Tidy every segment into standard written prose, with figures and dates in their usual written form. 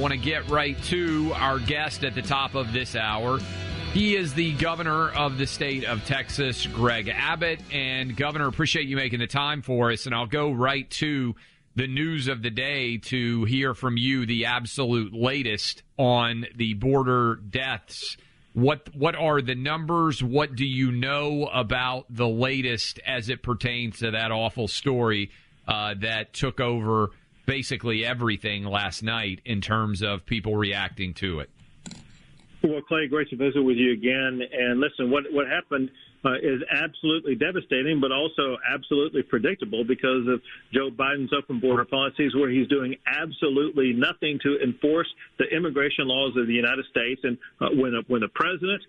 want to get right to our guest at the top of this hour. He is the governor of the state of Texas, Greg Abbott. And, Governor, appreciate you making the time for us. And I'll go right to the news of the day to hear from you the absolute latest on the border deaths. What are the numbers? What do you know about the latest as it pertains to that awful story that took over basically everything last night in terms of people reacting to it? Well, Clay, great to visit with you again. And listen, what happened is absolutely devastating, but also absolutely predictable because of Joe Biden's open border policies, where he's doing absolutely nothing to enforce the immigration laws of the United States. And when the president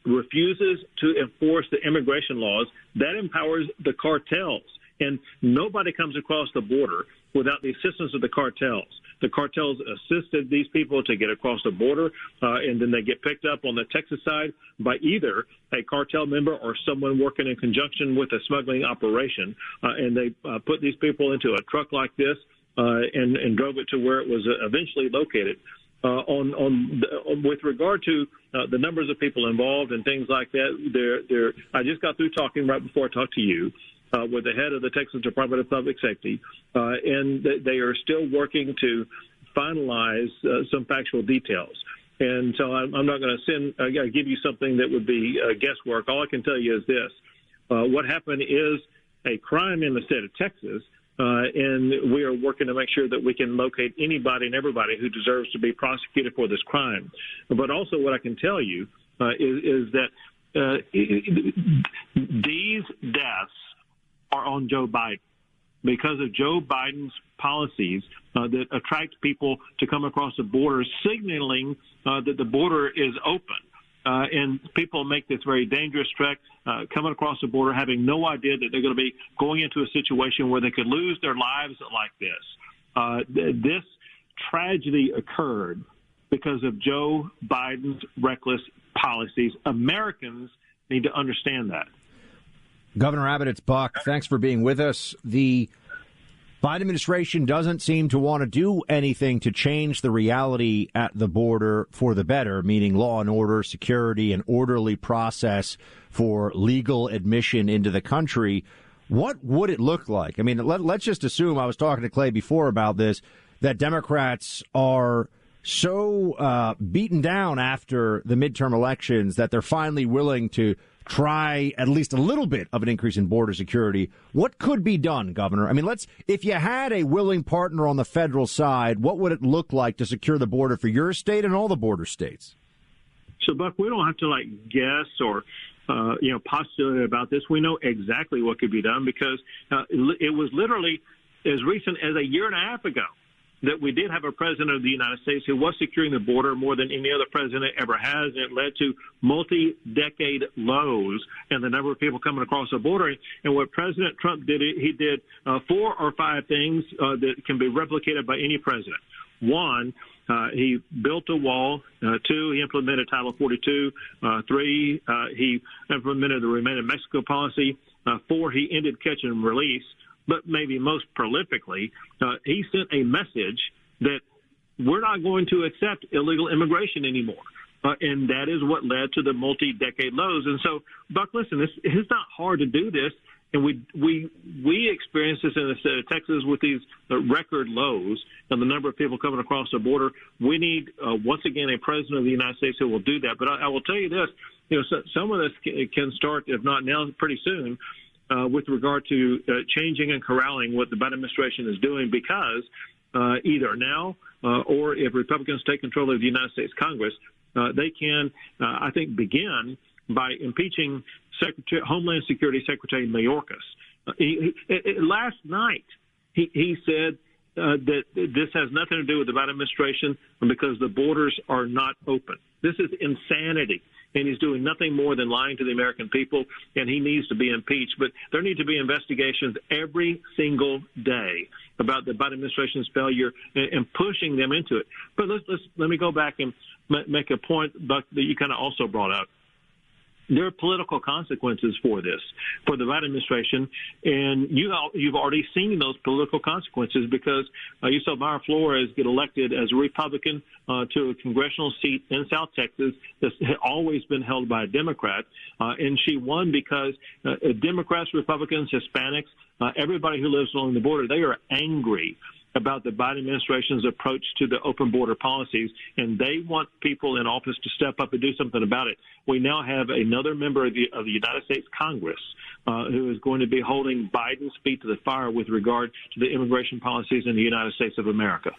refuses to enforce the immigration laws, that empowers the cartels. And nobody comes across the border without the assistance of the cartels. The cartels assisted these people to get across the border, and then they get picked up on the Texas side by either a cartel member or someone working in conjunction with a smuggling operation. And they put these people into a truck like this and drove it to where it was eventually located. With regard to the numbers of people involved and things like that, I just got through talking right before I talked to you with the head of the Texas Department of Public Safety, and they are still working to finalize some factual details. And so I'm not going to give you something that would be guesswork. All I can tell you is this. What happened is a crime in the state of Texas, and we are working to make sure that we can locate anybody and everybody who deserves to be prosecuted for this crime. But also what I can tell you is that these deaths are on Joe Biden because of Joe Biden's policies that attract people to come across the border, signaling that the border is open. And people make this very dangerous trek, coming across the border, having no idea that they're going to be going into a situation where they could lose their lives like this. This tragedy occurred because of Joe Biden's reckless policies. Americans need to understand that. Governor Abbott, it's Buck. Thanks for being with us. The Biden administration doesn't seem to want to do anything to change the reality at the border for the better, meaning law and order, security, an orderly process for legal admission into the country. What would it look like? I mean, let's just assume, I was talking to Clay before about this, that Democrats are so beaten down after the midterm elections that they're finally willing to try at least a little bit of an increase in border security. What could be done, Governor? I mean, if you had a willing partner on the federal side, what would it look like to secure the border for your state and all the border states? So, Buck, we don't have to guess or postulate about this. We know exactly what could be done because it was literally as recent as a year and a half ago that we did have a president of the United States who was securing the border more than any other president ever has, and it led to multi-decade lows in the number of people coming across the border. And what President Trump did, he did 4 or 5 things that can be replicated by any president. 1, he built a wall. 2, he implemented Title 42. 3, he implemented the Remain in Mexico policy. 4, he ended catch and release. But maybe most prolifically, he sent a message that we're not going to accept illegal immigration anymore. And that is what led to the multi-decade lows. And so, Buck, listen, it's not hard to do this. And we experienced this in the state of Texas with these record lows and the number of people coming across the border. We need, once again, a president of the United States who will do that. But I will tell you this, some of this can start, if not now, pretty soon. With regard to changing and corralling what the Biden administration is doing, because either now or if Republicans take control of the United States Congress, they can, I think, begin by impeaching Homeland Security Secretary Mayorkas. Last night, he said that this has nothing to do with the Biden administration because the borders are not open. This is insanity. And he's doing nothing more than lying to the American people, and he needs to be impeached. But there need to be investigations every single day about the Biden administration's failure and pushing them into it. But let me go back and make a point, Buck, that you kind of also brought up. there are political consequences for this, for the Biden administration, and you've already seen those political consequences because you saw Mayra Flores get elected as a Republican to a congressional seat in South Texas that's always been held by a Democrat, and she won because Democrats, Republicans, Hispanics, everybody who lives along the border, they are angry about the Biden administration's approach to the open border policies, and they want people in office to step up and do something about it. We now have another member of the United States Congress who is going to be holding Biden's feet to the fire with regard to the immigration policies in the United States of America.